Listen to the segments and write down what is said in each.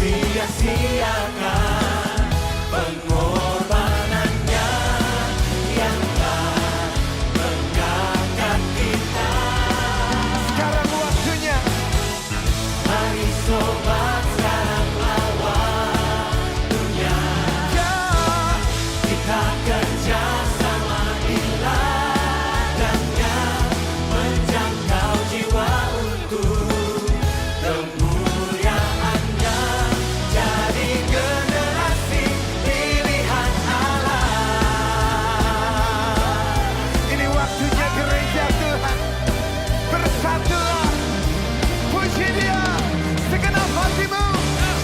sia-siakan pengorbanannya yang telah mengangkat kita. Sekarang waktunya. Mari sobat, sekarang lawan dunia. Kita kerja sama di ladangnya, menjangkau jiwa untuk kemuliaannya. Jadi generasi pilihan Allah. Ini waktunya gereja Tuhan. Bersatulah. Puji Dia segenap hatimu.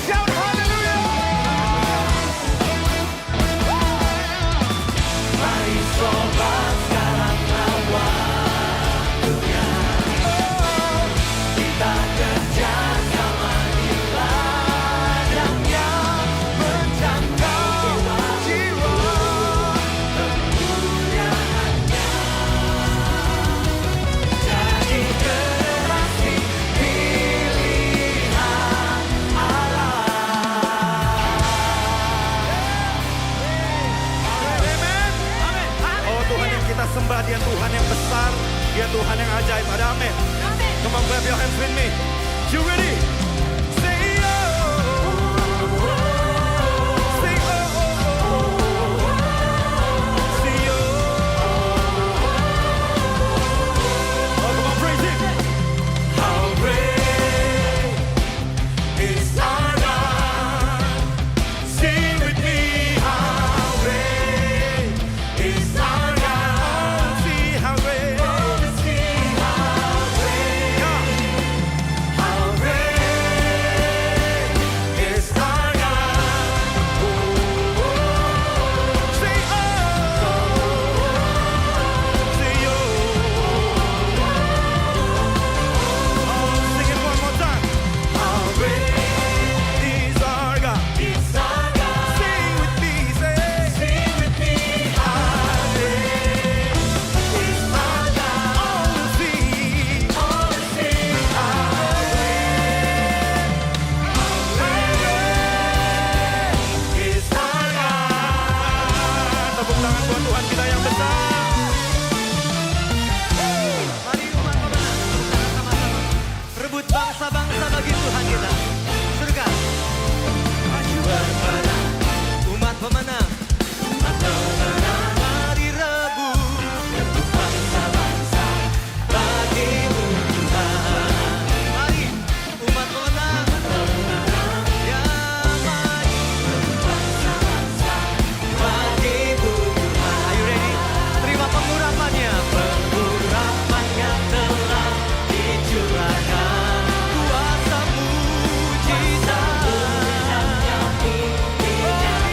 Shout haleluya. Mari sobat, sekarang lawan dunia. Kita kerja sama di ladangnya, menjangkau Jiwa. kemuliaannya. Jadi generasi pilihan Allah. Amin. Oh Tuhan yang kita sembah, Dia Tuhan yang besar, Dia Tuhan yang ajaib. Ada amin. Come on, clap your hands with me. You ready? Say oh. Say oh. Say oh. Oh, come on, praise Him. How great is our God. Sing with me, how great is our God. See how great. See how great, how great is our God. Say oh. Say oh. Oh, sing it one more time. How great He's our God. is our God. Sing with me, say. Sing with me, how great is our God. Oh, see. Oh, sing how great is our God. Tepuk tangan buat Tuhan kita yang besar. Mari umat pemenang, sama-sama rebut bangsa-bangsa bagi Tuhan kita. Surga, maju berperang, umat pemenang. Mari rebut Bangsa-bangsa bagimu Tuhan. mari umat pemenang. Ya maju, Bangsa-bangsa bagimu Tuhan. are you ready? Terima pengurapannya. Pengurapannya telah dicurahkan. Kuasa mujizat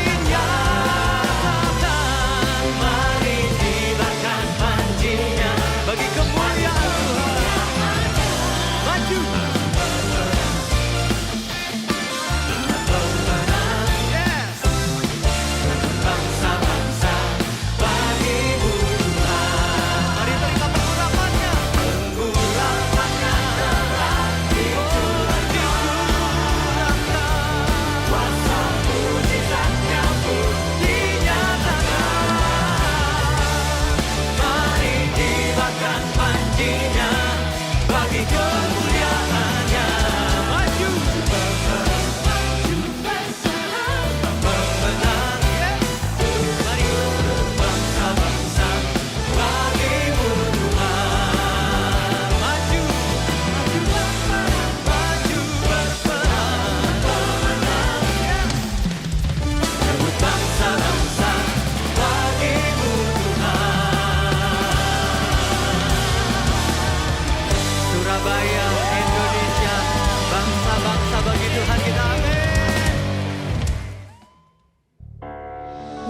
dinyatakan. Mari jibakan panjinya Bagi kemuliaan Tuhan. Maju. Yes. bangsa-bangsa bagimu Tuhan. Mari terima pengurapannya. Pengurapannya telah dicurahkan. Kuasa mujizatnya pun dinyatakan. Mari jibakan panjinya bagi kemuliaannya. Maju. Pemenang Mari. bangsa-bangsa bagimu Tuhan. Maju. Maju berperang, rebut bangsa-bangsa bagimu Tuhan. Surabaya, Indonesia, bangsa-bangsa bagi Tuhan kita. Amin.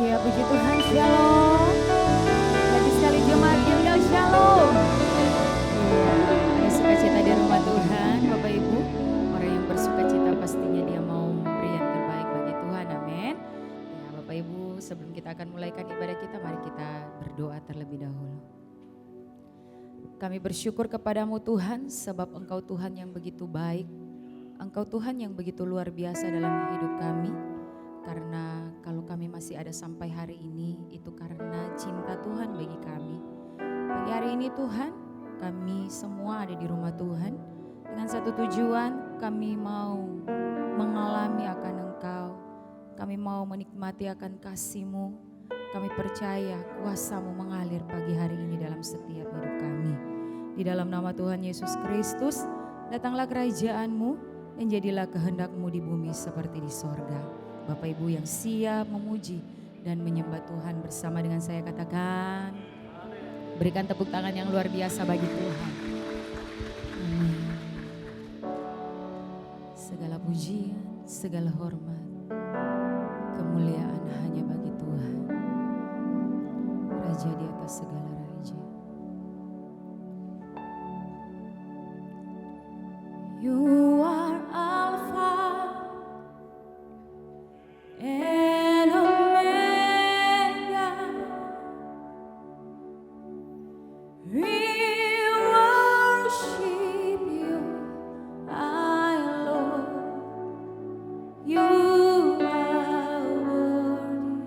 Ya puji Tuhan, shalom. Lagi sekali jemaat Gilgal shalom. Iya, ada sukacita di rumah Tuhan, Bapak Ibu. Orang yang bersukacita pastinya dia mau memberi yang terbaik bagi Tuhan, amin. Ya Bapak Ibu, sebelum kita akan mulaikan ibadah kita, mari kita berdoa terlebih dahulu. Kami bersyukur kepadamu Tuhan, sebab Engkau Tuhan yang begitu baik. Engkau Tuhan yang begitu luar biasa dalam hidup kami. Karena kalau kami masih ada sampai hari ini, itu karena cinta Tuhan bagi kami. Pagi hari ini Tuhan, kami semua ada di rumah Tuhan. Dengan satu tujuan, kami mau mengalami akan Engkau. Kami mau menikmati akan kasih-Mu. Kami percaya kuasa-Mu mengalir pagi hari ini dalam setiap hidup kami. Di dalam nama Tuhan Yesus Kristus, datanglah kerajaan-Mu dan jadilah kehendak-Mu di bumi seperti di sorga. Bapak Ibu yang siap memuji dan menyembah Tuhan bersama dengan saya katakan, berikan tepuk tangan yang luar biasa bagi Tuhan. Amin. Segala pujian, segala hormat, kemuliaan hanya bagi Tuhan, Raja di atas segala raja. You are Alpha and Omega. We worship you, our Lord. You are worthy.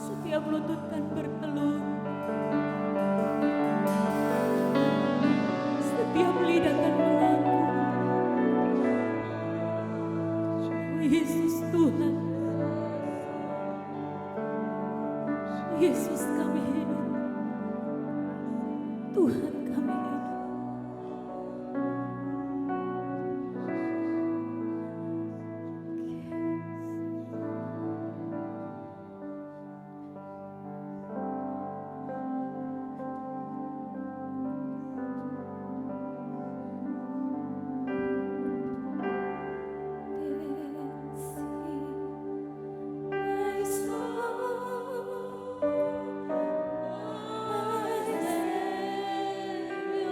Setiap lutut kan bertelut, setiap lidah kan mengaku, Yesus Tuhan, Yesus kami hidup, Tuhan kami hidup. My soul, my Savior.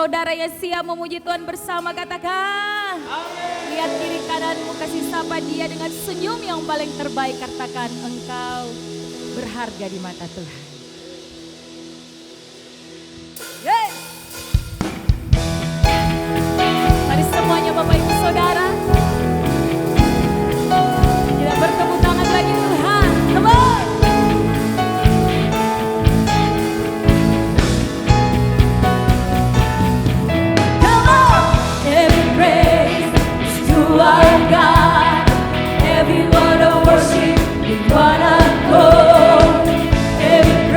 saudara yang siap memuji Tuhan bersama, katakan. Lihat kiri kananmu, kasih sapa dia dengan senyum yang paling terbaik. Katakan, engkau berharga di mata Tuhan. Yeay. Mari semuanya Bapak Ibu Saudara, kita bertepuk tangan bagi Tuhan. Come on. Every praise is to our God. Every word of worship is one accord. Every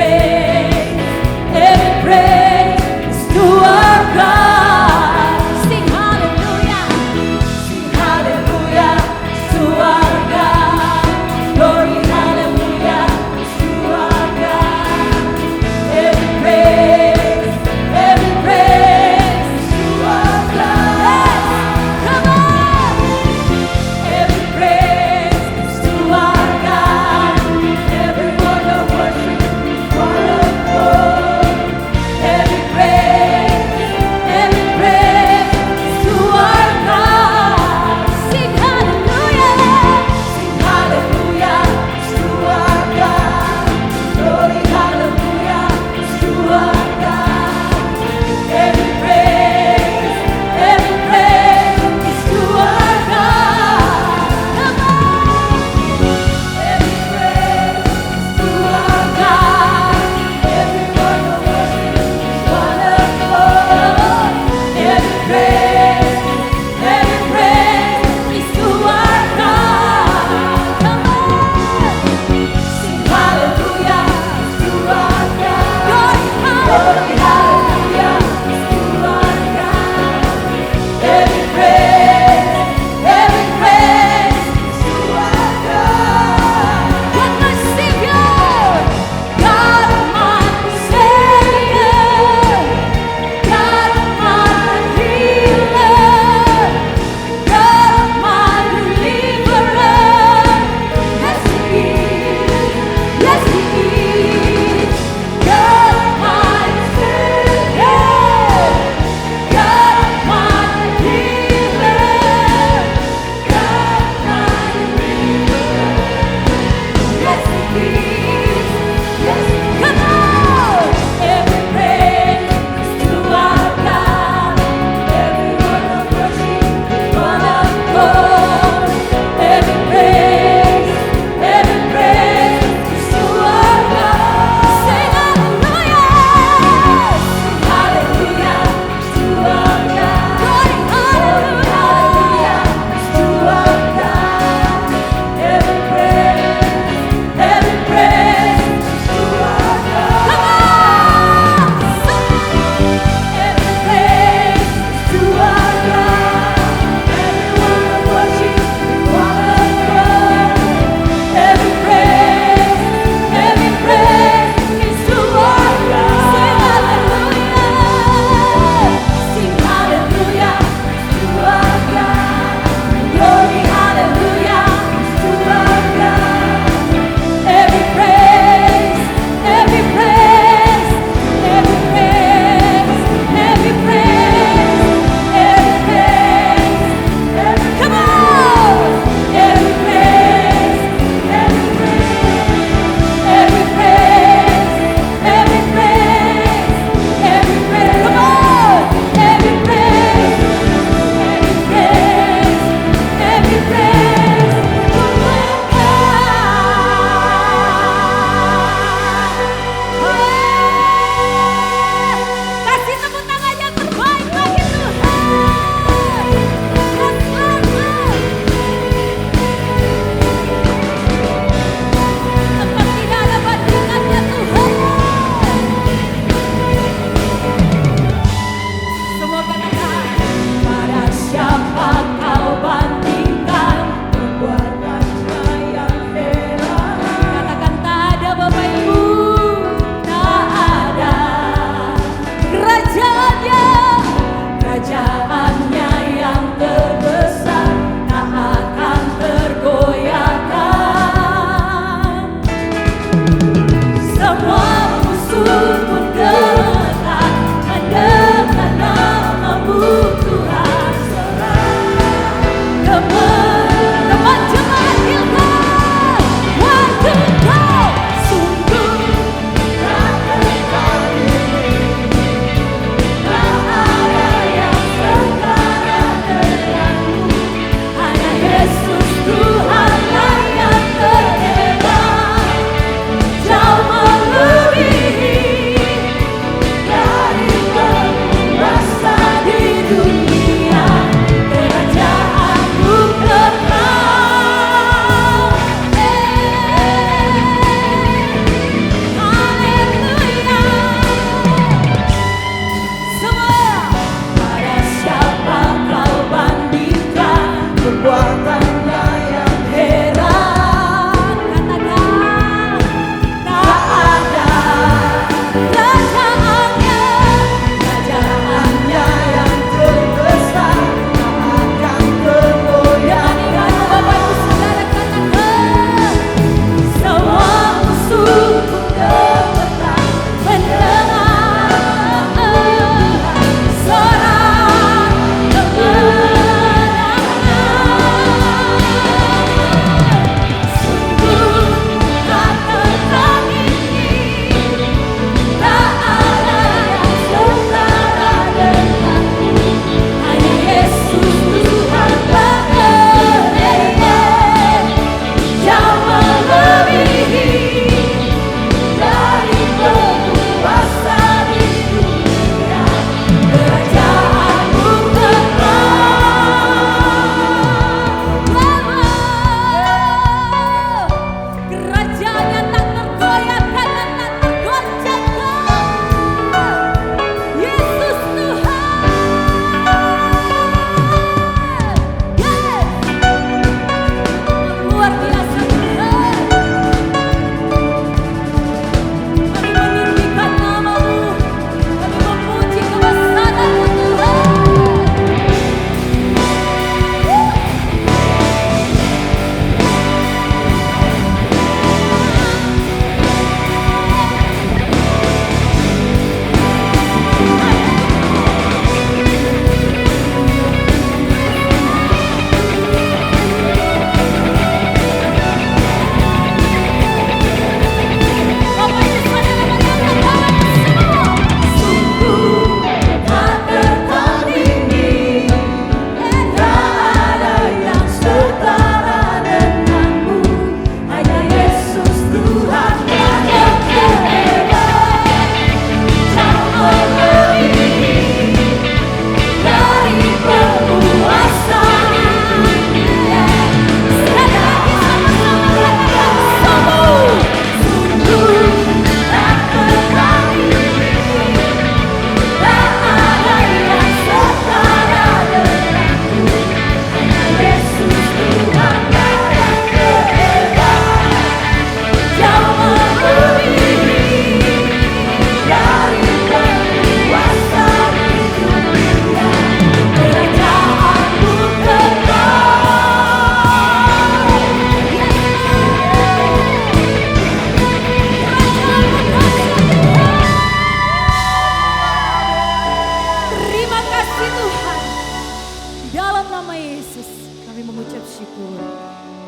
dalam nama Yesus kami mengucap syukur.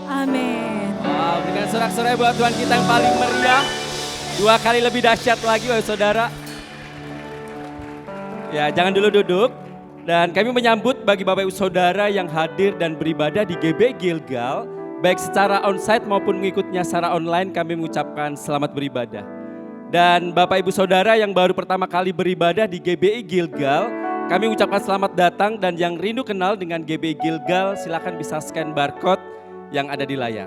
Amin. Wow, berikan sorak-sorai buat Tuhan kita yang paling meriah. 2 kali lebih dahsyat lagi wahai saudara. Ya, jangan dulu duduk. Dan kami menyambut bagi Bapak Ibu Saudara yang hadir dan beribadah di GBI Gilgal, baik secara onsite maupun mengikutnya secara online, kami mengucapkan selamat beribadah. Dan Bapak Ibu Saudara yang baru pertama kali beribadah di GBI Gilgal, kami mengucapkan selamat datang, dan yang rindu kenal dengan GBI Gilgal silakan bisa scan barcode yang ada di layar.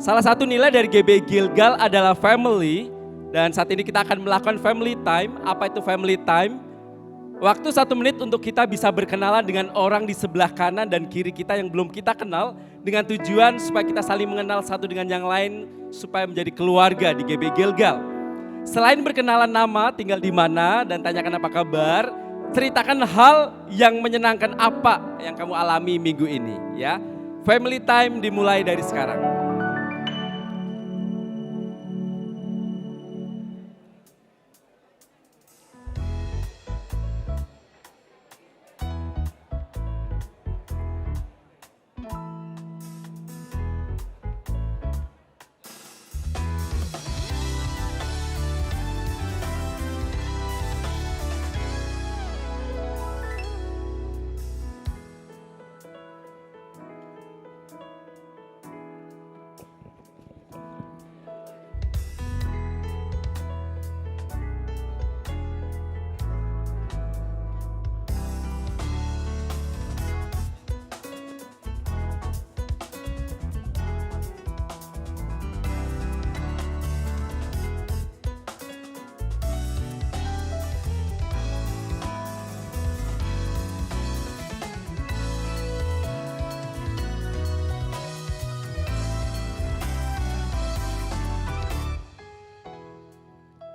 Salah satu nilai dari GBI Gilgal adalah family, dan saat ini kita akan melakukan family time. Apa itu family time? Waktu 1 menit untuk kita bisa berkenalan dengan orang di sebelah kanan dan kiri kita yang belum kita kenal, dengan tujuan supaya kita saling mengenal satu dengan yang lain, supaya menjadi keluarga di GBI Gilgal. Selain berkenalan nama, tinggal di mana, dan tanyakan apa kabar, ceritakan hal yang menyenangkan apa yang kamu alami minggu ini, ya. Family time dimulai dari sekarang.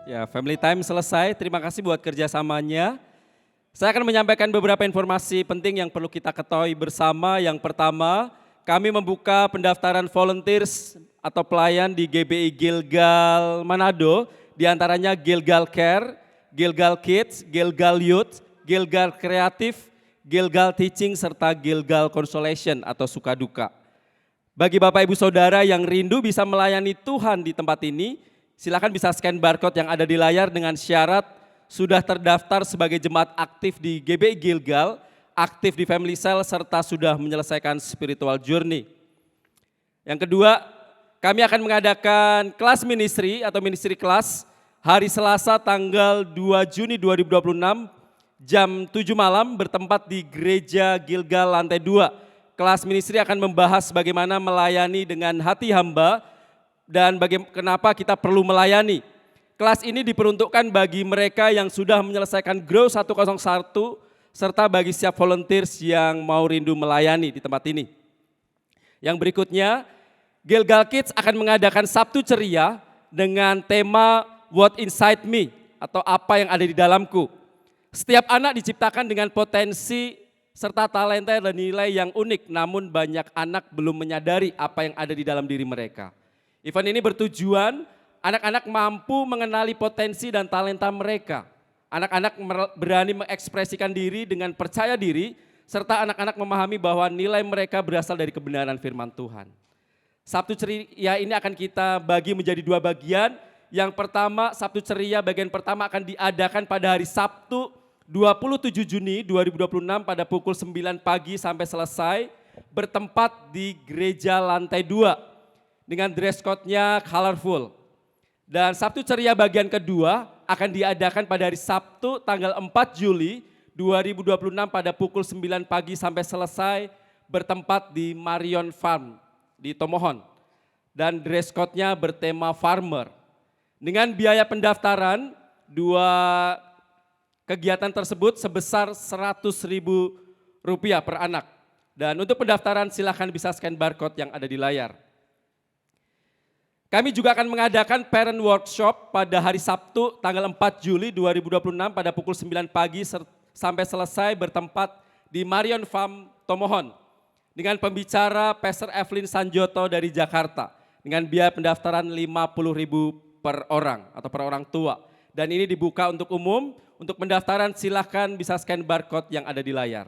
Ya, family time selesai. Terima kasih buat kerjasamanya. Saya akan menyampaikan beberapa informasi penting yang perlu kita ketahui bersama. Yang pertama, kami membuka pendaftaran volunteers atau pelayan di GBI Gilgal Manado. Di antaranya Gilgal Care, Gilgal Kids, Gilgal Youth, Gilgal Kreatif, Gilgal Teaching, serta Gilgal Consolation atau Sukaduka. Bagi Bapak Ibu Saudara yang rindu bisa melayani Tuhan di tempat ini, silakan bisa scan barcode yang ada di layar dengan syarat sudah terdaftar sebagai jemaat aktif di GBI Gilgal, aktif di Family Cell, serta sudah menyelesaikan spiritual journey. Yang kedua, kami akan mengadakan kelas ministry atau ministry kelas hari Selasa tanggal 2 Juni 2026 jam 7 malam bertempat di Gereja Gilgal lantai 2. Kelas ministry akan membahas bagaimana melayani dengan hati hamba, dan kenapa kita perlu melayani. Kelas ini diperuntukkan bagi mereka yang sudah menyelesaikan Grow 101 serta bagi siap volunteers yang mau rindu melayani di tempat ini. Yang berikutnya, Gilgal Kids akan mengadakan Sabtu Ceria dengan tema What Inside Me atau apa yang ada di dalamku. Setiap anak diciptakan dengan potensi serta talenta dan nilai yang unik, namun banyak anak belum menyadari apa yang ada di dalam diri mereka. Event ini bertujuan anak-anak mampu mengenali potensi dan talenta mereka. Anak-anak berani mengekspresikan diri dengan percaya diri, serta anak-anak memahami bahwa nilai mereka berasal dari kebenaran firman Tuhan. Sabtu Ceria ini akan kita bagi menjadi 2 bagian. Yang pertama, Sabtu Ceria bagian pertama akan diadakan pada hari Sabtu 27 Juni 2026 pada pukul 9 pagi sampai selesai, bertempat di Gereja lantai 2. Dengan dress code-nya colorful. Dan Sabtu Ceria bagian kedua akan diadakan pada hari Sabtu tanggal 4 Juli 2026 pada pukul 9 pagi sampai selesai, bertempat di Marion Farm di Tomohon. Dan dress code-nya bertema farmer. Dengan biaya pendaftaran 2 kegiatan tersebut sebesar Rp100.000 per anak. Dan untuk pendaftaran silakan bisa scan barcode yang ada di layar. Kami juga akan mengadakan parent workshop pada hari Sabtu tanggal 4 Juli 2026 pada pukul 9 pagi sampai selesai, bertempat di Marion Farm Tomohon. Dengan pembicara Pastor Evelyn Sanjoto dari Jakarta. Dengan biaya pendaftaran Rp50.000 per orang atau per orang tua. Dan ini dibuka untuk umum. Untuk pendaftaran silakan bisa scan barcode yang ada di layar.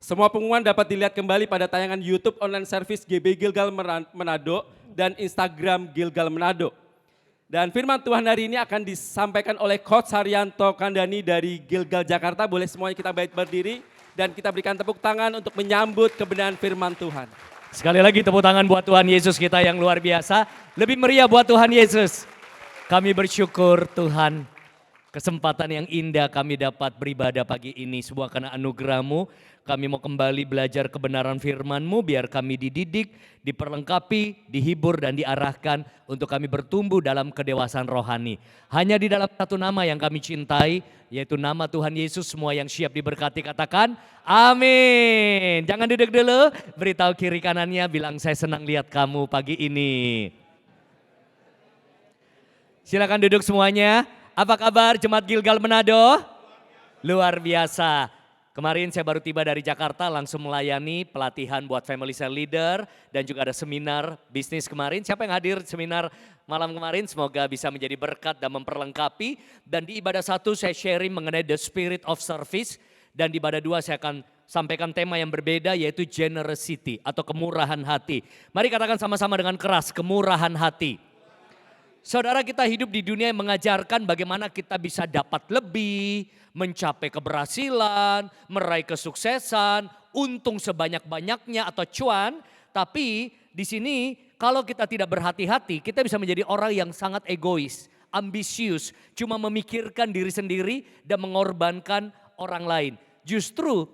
Semua pengumuman dapat dilihat kembali pada tayangan YouTube online service GB Gilgal Manado dan Instagram Gilgal Manado. Dan firman Tuhan hari ini akan disampaikan oleh Coach Haryanto Kandani dari Gilgal Jakarta. Boleh semuanya kita baik berdiri dan kita berikan tepuk tangan untuk menyambut kebenaran firman Tuhan. Sekali lagi tepuk tangan buat Tuhan Yesus kita yang luar biasa. Lebih meriah buat Tuhan Yesus. Kami bersyukur Tuhan, kesempatan yang indah kami dapat beribadah pagi ini. Semua karena anugerah-Mu. Kami mau kembali belajar kebenaran firman-Mu biar kami dididik, diperlengkapi, dihibur dan diarahkan untuk kami bertumbuh dalam kedewasaan rohani. Hanya di dalam satu nama yang kami cintai, yaitu nama Tuhan Yesus. Semua yang siap diberkati katakan amin. Jangan duduk dulu, beritahu kiri kanannya bilang saya senang lihat kamu pagi ini. Silakan duduk semuanya. Apa kabar Jemaat Gilgal Manado? Luar biasa. Kemarin saya baru tiba dari Jakarta langsung melayani pelatihan buat Family Cell Leader dan juga ada seminar bisnis kemarin. Siapa yang hadir seminar malam kemarin semoga bisa menjadi berkat dan memperlengkapi. Dan di ibadah 1 saya sharing mengenai the spirit of service dan di ibadah 2 saya akan sampaikan tema yang berbeda yaitu generosity atau kemurahan hati. Mari katakan sama-sama dengan keras, kemurahan hati. Saudara, kita hidup di dunia yang mengajarkan bagaimana kita bisa dapat lebih, mencapai keberhasilan, meraih kesuksesan, untung sebanyak-banyaknya atau cuan. Tapi di sini kalau kita tidak berhati-hati, kita bisa menjadi orang yang sangat egois, ambisius, cuma memikirkan diri sendiri dan mengorbankan orang lain. Justru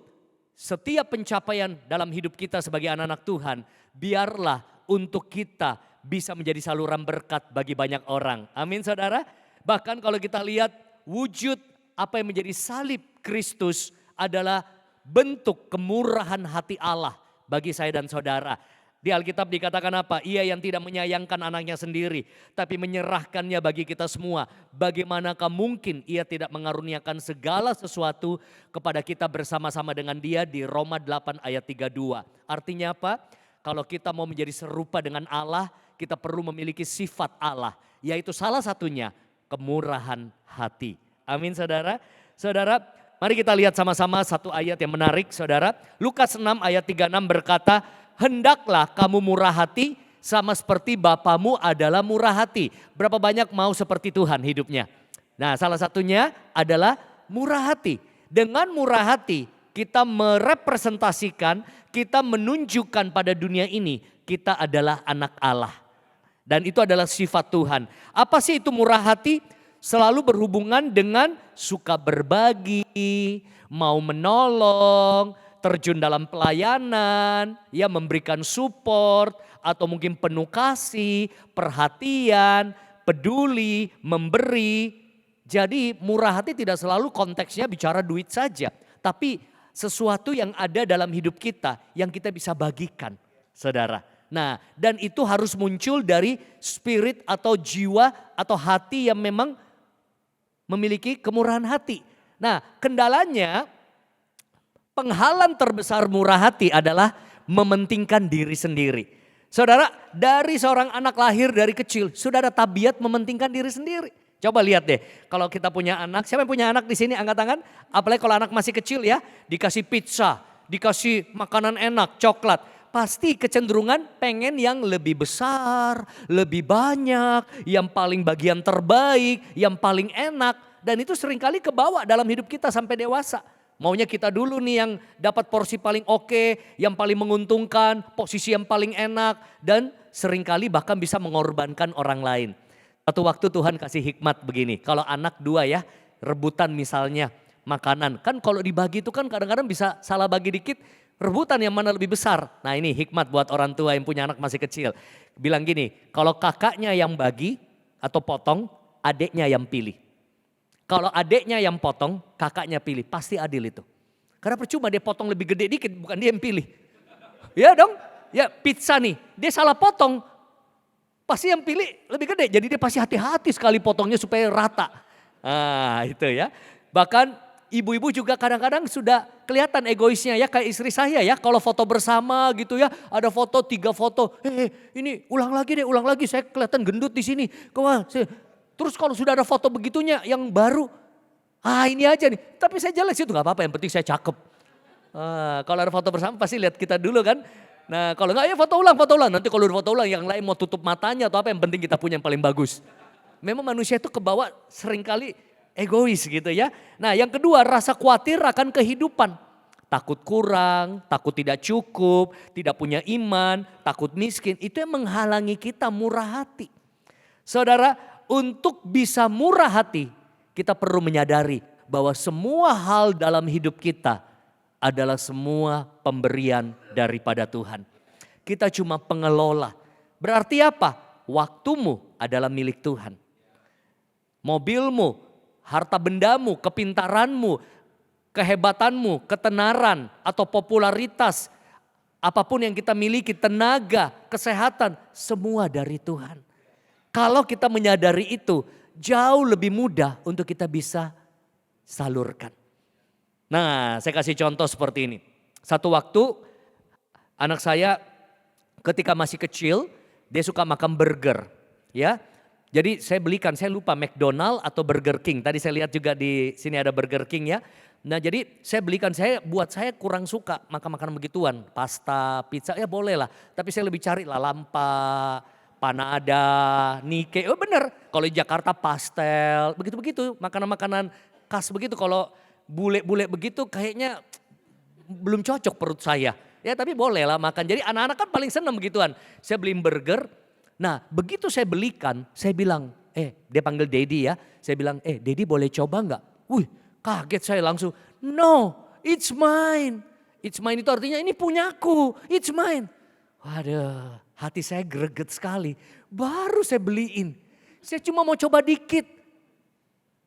setiap pencapaian dalam hidup kita sebagai anak-anak Tuhan, biarlah untuk kita bisa menjadi saluran berkat bagi banyak orang. Amin saudara. Bahkan kalau kita lihat wujud apa yang menjadi salib Kristus adalah bentuk kemurahan hati Allah bagi saya dan saudara. Di Alkitab dikatakan apa? Ia yang tidak menyayangkan anaknya sendiri tapi menyerahkannya bagi kita semua. Bagaimanakah mungkin ia tidak mengaruniakan segala sesuatu kepada kita bersama-sama dengan dia di Roma 8 ayat 32. Artinya apa? Kalau kita mau menjadi serupa dengan Allah, kita perlu memiliki sifat Allah. Yaitu salah satunya kemurahan hati. Amin saudara. Saudara, mari kita lihat sama-sama satu ayat yang menarik saudara. Lukas 6 ayat 36 berkata, hendaklah kamu murah hati sama seperti Bapamu adalah murah hati. Berapa banyak mau seperti Tuhan hidupnya? Nah salah satunya adalah murah hati. Dengan murah hati kita merepresentasikan, kita menunjukkan pada dunia ini kita adalah anak Allah. Dan itu adalah sifat Tuhan. Apa sih itu murah hati? Selalu berhubungan dengan suka berbagi, mau menolong, terjun dalam pelayanan, ya memberikan support atau mungkin penuh kasih, perhatian, peduli, memberi. Jadi murah hati tidak selalu konteksnya bicara duit saja, tapi sesuatu yang ada dalam hidup kita yang kita bisa bagikan, saudara. Nah, dan itu harus muncul dari spirit atau jiwa atau hati yang memang memiliki kemurahan hati. Nah, kendalanya penghalang terbesar murah hati adalah mementingkan diri sendiri. Saudara, dari seorang anak lahir dari kecil sudah ada tabiat mementingkan diri sendiri. Coba lihat deh, kalau kita punya anak, siapa yang punya anak di sini angkat tangan? Apalagi kalau anak masih kecil ya, dikasih pizza, dikasih makanan enak, coklat. Pasti kecenderungan pengen yang lebih besar, lebih banyak, yang paling bagian terbaik, yang paling enak. Dan itu seringkali kebawa dalam hidup kita sampai dewasa. Maunya kita dulu nih yang dapat porsi paling oke, yang paling menguntungkan, posisi yang paling enak. Dan seringkali bahkan bisa mengorbankan orang lain. Satu waktu Tuhan kasih hikmat begini, kalau anak dua ya rebutan misalnya makanan. Kan kalau dibagi itu kan kadang-kadang bisa salah bagi dikit. Rebutan yang mana lebih besar. Nah ini hikmat buat orang tua yang punya anak masih kecil. Bilang gini, kalau kakaknya yang bagi atau potong, adiknya yang pilih. Kalau adiknya yang potong, kakaknya pilih. Pasti adil itu. Karena percuma dia potong lebih gede dikit, bukan dia yang pilih. Ya dong, ya pizza nih, dia salah potong. Pasti yang pilih lebih gede, jadi dia pasti hati-hati sekali potongnya supaya rata. Nah itu ya, bahkan ibu-ibu juga kadang-kadang sudah kelihatan egoisnya ya kayak istri saya ya. Kalau foto bersama gitu ya, ada foto 3 foto. Ini ulang lagi, saya kelihatan gendut di sini. Terus kalau sudah ada foto begitunya yang baru, ini aja nih. Tapi saya jelas itu gak apa-apa, yang penting saya cakep. Kalau ada foto bersama pasti lihat kita dulu kan. Nah kalau enggak ya foto ulang. Nanti kalau udah foto ulang yang lain mau tutup matanya atau apa, yang penting kita punya yang paling bagus. Memang manusia itu kebawa seringkali egois gitu ya. Nah yang kedua, rasa khawatir akan kehidupan. Takut kurang, takut tidak cukup, tidak punya iman, takut miskin. Itu yang menghalangi kita murah hati. Saudara, untuk bisa murah hati, kita perlu menyadari bahwa semua hal dalam hidup kita adalah semua pemberian daripada Tuhan. Kita cuma pengelola. Berarti apa? Waktumu adalah milik Tuhan. Mobilmu, harta bendamu, kepintaranmu, kehebatanmu, ketenaran atau popularitas, apapun yang kita miliki, tenaga, kesehatan, semua dari Tuhan. Kalau kita menyadari itu, jauh lebih mudah untuk kita bisa salurkan. Nah, saya kasih contoh seperti ini. Satu waktu anak saya ketika masih kecil, dia suka makan burger, ya. Jadi saya belikan, saya lupa McDonald atau Burger King. Tadi saya lihat juga di sini ada Burger King ya. Nah jadi saya belikan, buat saya kurang suka makan makanan begituan. Pasta, pizza ya boleh lah. Tapi saya lebih cari lah lampa, panada, Nike. Oh bener, kalau di Jakarta pastel, begitu-begitu. Makanan-makanan khas begitu. Kalau bule-bule begitu kayaknya belum cocok perut saya. Ya tapi boleh lah makan. Jadi anak-anak kan paling seneng begituan. Saya beliin burger. Nah begitu saya belikan, saya bilang, dia panggil Daddy ya. Saya bilang, Daddy boleh coba nggak? Wih kaget saya langsung, no it's mine. It's mine itu artinya ini punyaku, it's mine. Waduh hati saya greget sekali. Baru saya beliin, saya cuma mau coba dikit.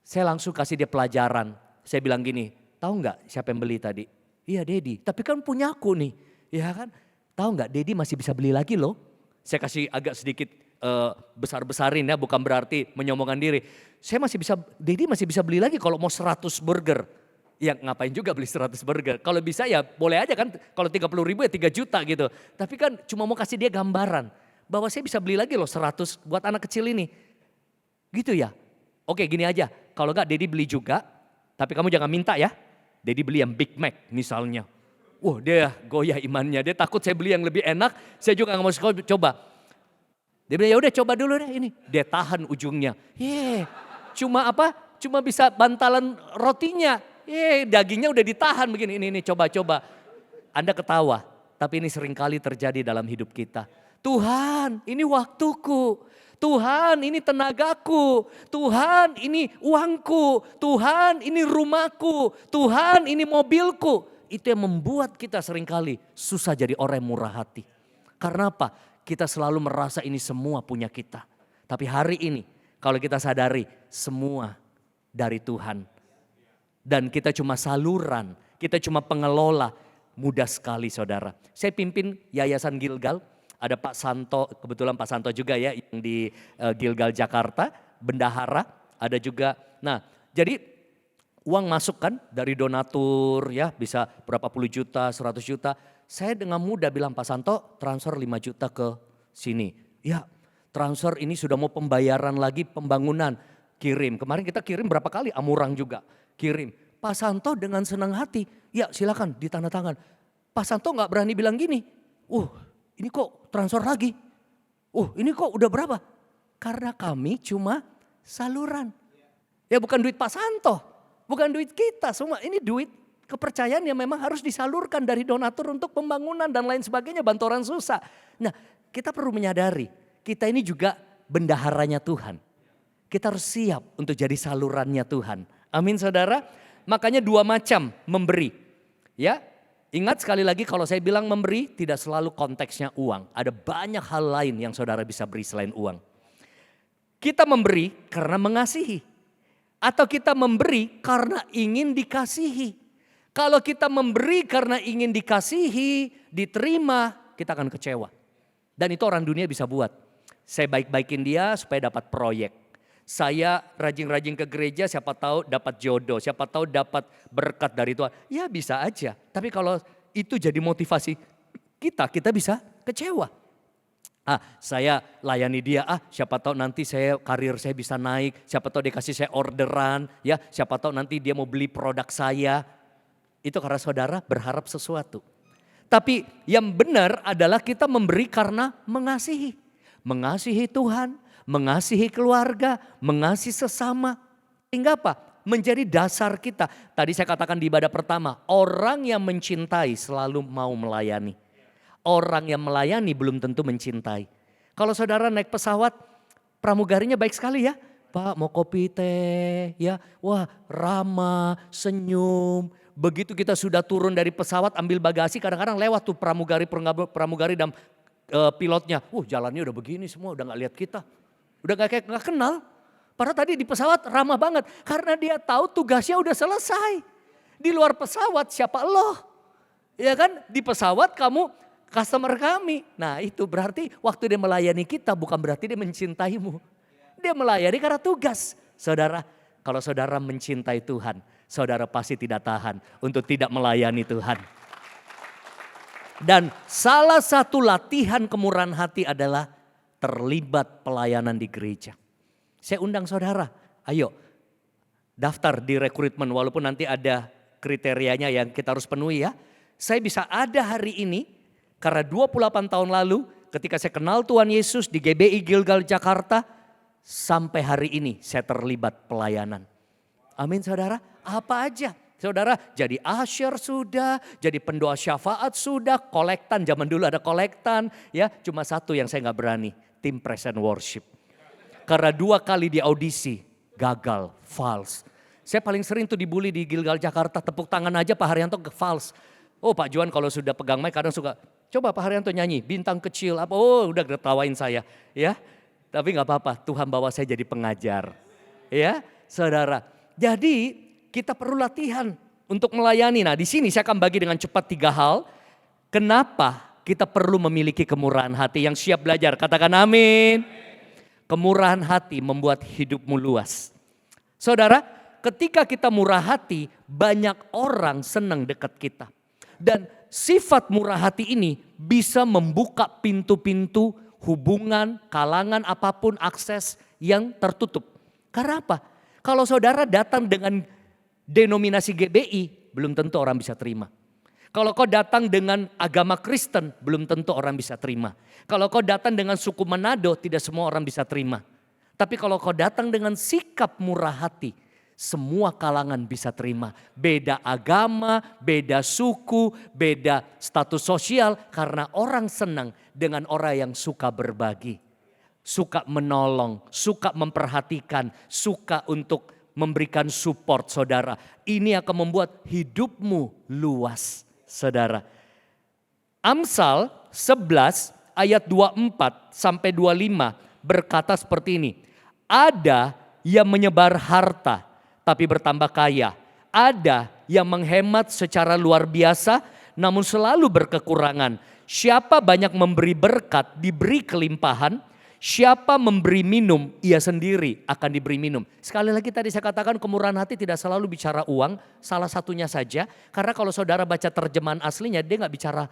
Saya langsung kasih dia pelajaran. Saya bilang gini, tahu nggak siapa yang beli tadi? Iya Daddy, tapi kan punyaku nih. Ya kan, tahu nggak Daddy masih bisa beli lagi loh. Saya kasih agak sedikit besar-besarin ya, bukan berarti menyombongkan diri. Daddy masih bisa beli lagi kalau mau 100 burger. Ya ngapain juga beli 100 burger. Kalau bisa ya boleh aja kan, kalau 30 ribu ya 3 juta gitu. Tapi kan cuma mau kasih dia gambaran bahwa saya bisa beli lagi loh 100 buat anak kecil ini. Gitu ya. Oke gini aja, kalau enggak Daddy beli juga, tapi kamu jangan minta ya. Daddy beli yang Big Mac misalnya. Wah dia goyah imannya, dia takut saya beli yang lebih enak, saya juga gak mau coba. Dia bilang ya udah coba dulu deh ini. Dia tahan ujungnya. Cuma apa? Cuma bisa bantalan rotinya. Dagingnya udah ditahan begini. Ini coba-coba. Anda ketawa, tapi ini seringkali terjadi dalam hidup kita. Tuhan ini waktuku. Tuhan ini tenagaku. Tuhan ini uangku. Tuhan ini rumahku. Tuhan ini mobilku. Itu yang membuat kita seringkali susah jadi orang yang murah hati. Karena apa? Kita selalu merasa ini semua punya kita. Tapi hari ini kalau kita sadari semua dari Tuhan. Dan kita cuma saluran, kita cuma pengelola. Mudah sekali saudara. Saya pimpin Yayasan Gilgal. Ada Pak Santo, kebetulan Pak Santo juga ya yang di Gilgal Jakarta. Bendahara ada juga. Nah jadi uang masuk kan dari donatur ya bisa berapa puluh juta, 100 juta. Saya dengan mudah bilang Pak Santo transfer 5 juta ke sini. Ya transfer ini sudah mau pembayaran lagi pembangunan. Kirim, kemarin kita kirim berapa kali Amurang juga kirim. Pak Santo dengan senang hati, ya silakan ditanda tangan. Pak Santo gak berani bilang gini, ini kok transfer lagi. Ini kok udah berapa? Karena kami cuma saluran. Ya bukan duit Pak Santo. Bukan duit kita semua, ini duit kepercayaan yang memang harus disalurkan dari donatur untuk pembangunan dan lain sebagainya, bantu orang susah. Nah kita perlu menyadari, kita ini juga bendaharanya Tuhan. Kita harus siap untuk jadi salurannya Tuhan. Amin saudara. Makanya 2 macam memberi. Ya, ingat sekali lagi kalau saya bilang memberi tidak selalu konteksnya uang. Ada banyak hal lain yang saudara bisa beri selain uang. Kita memberi karena mengasihi. Atau kita memberi karena ingin dikasihi. Kalau kita memberi karena ingin dikasihi, diterima, kita akan kecewa. Dan itu orang dunia bisa buat. Saya baik-baikin dia supaya dapat proyek. Saya rajin-rajin ke gereja, siapa tahu dapat jodoh, siapa tahu dapat berkat dari Tuhan. Ya bisa aja, tapi kalau itu jadi motivasi kita bisa kecewa. Saya layani dia, siapa tahu nanti karir saya bisa naik, siapa tahu dia kasih saya orderan, ya siapa tahu nanti dia mau beli produk saya. Itu karena saudara berharap sesuatu. Tapi yang benar adalah kita memberi karena mengasihi. Mengasihi Tuhan, mengasihi keluarga, mengasihi sesama. Sehingga apa? Menjadi dasar kita. Tadi saya katakan di ibadah pertama, orang yang mencintai selalu mau melayani. Orang yang melayani belum tentu mencintai. Kalau saudara naik pesawat, pramugarinya baik sekali ya. Pak mau kopi teh ya, wah ramah, senyum. Begitu kita sudah turun dari pesawat ambil bagasi, kadang-kadang lewat tuh pramugari dan pilotnya. Jalannya udah begini semua, udah gak lihat kita. Udah gak kenal. Padahal tadi di pesawat ramah banget. Karena dia tahu tugasnya udah selesai. Di luar pesawat siapa lo? Ya kan, di pesawat kamu customer kami. Nah itu berarti waktu dia melayani kita bukan berarti dia mencintaimu. Dia melayani karena tugas. Saudara, kalau saudara mencintai Tuhan, saudara pasti tidak tahan untuk tidak melayani Tuhan. Dan salah satu latihan kemurahan hati adalah terlibat pelayanan di gereja. Saya undang saudara, ayo daftar di rekrutmen walaupun nanti ada kriterianya yang kita harus penuhi ya. Saya bisa ada hari ini karena 28 tahun lalu ketika saya kenal Tuhan Yesus di GBI Gilgal Jakarta, sampai hari ini saya terlibat pelayanan. Amin saudara, apa aja. Saudara jadi asyir sudah, jadi pendoa syafaat sudah, kolektan, zaman dulu ada kolektan. Ya cuma satu yang saya gak berani, tim praise and worship. Karena 2 kali di audisi, gagal, false. Saya paling sering tuh dibully di Gilgal Jakarta, tepuk tangan aja Pak Haryanto false. Oh Pak Juan kalau sudah pegang mic kadang suka, coba Pak Haryanto nyanyi, bintang kecil apa, udah ketawain saya. Ya. Tapi gak apa-apa, Tuhan bawa saya jadi pengajar. Ya, saudara. Jadi kita perlu latihan untuk melayani. Nah di sini saya akan bagi dengan cepat 3 hal. Kenapa kita perlu memiliki kemurahan hati yang siap belajar. Katakan amin. Kemurahan hati membuat hidupmu luas. Saudara, ketika kita murah hati, banyak orang senang dekat kita. Dan sifat murah hati ini bisa membuka pintu-pintu hubungan, kalangan apapun akses yang tertutup. Karena apa? Kalau saudara datang dengan denominasi GBI, belum tentu orang bisa terima. Kalau kau datang dengan agama Kristen, belum tentu orang bisa terima. Kalau kau datang dengan suku Manado, tidak semua orang bisa terima. Tapi kalau kau datang dengan sikap murah hati, semua kalangan bisa terima. Beda agama, beda suku, beda status sosial. Karena orang senang dengan orang yang suka berbagi. Suka menolong, suka memperhatikan, suka untuk memberikan support saudara. Ini akan membuat hidupmu luas saudara. Amsal 11 ayat 24 sampai 25 berkata seperti ini. Ada yang menyebar harta tapi bertambah kaya. Ada yang menghemat secara luar biasa namun selalu berkekurangan. Siapa banyak memberi berkat diberi kelimpahan. Siapa memberi minum ia sendiri akan diberi minum. Sekali lagi tadi saya katakan kemurahan hati tidak selalu bicara uang. Salah satunya saja. Karena kalau saudara baca terjemahan aslinya dia gak bicara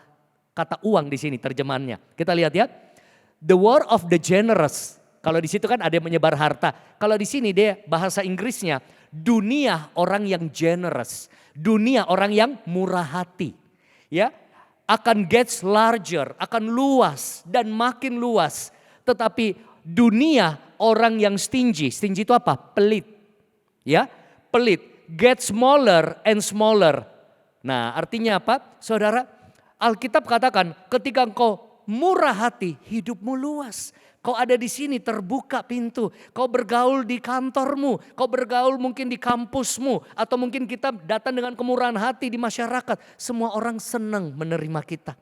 kata uang di sini terjemahannya. Kita lihat ya. The word of the generous. Kalau di situ kan ada yang menyebar harta. Kalau di sini dia bahasa Inggrisnya dunia orang yang generous. Dunia orang yang murah hati. Ya, akan gets larger, akan luas dan makin luas. Tetapi dunia orang yang stingy. Stingy itu apa? Pelit. Ya, pelit. Get smaller and smaller. Nah, artinya apa? Saudara, Alkitab katakan ketika engkau murah hati, hidupmu luas. Kau ada di sini terbuka pintu. Kau bergaul di kantormu. Kau bergaul mungkin di kampusmu. Atau mungkin kita datang dengan kemurahan hati di masyarakat. Semua orang senang menerima kita.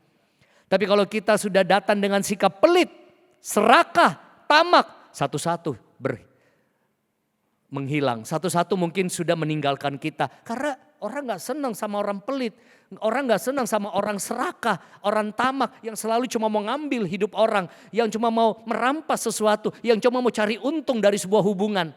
Tapi kalau kita sudah datang dengan sikap pelit, serakah, tamak. Satu-satu menghilang. Satu-satu mungkin sudah meninggalkan kita. Karena orang gak senang sama orang pelit. Orang gak senang sama orang serakah, orang tamak yang selalu cuma mau ngambil hidup orang. Yang cuma mau merampas sesuatu, yang cuma mau cari untung dari sebuah hubungan.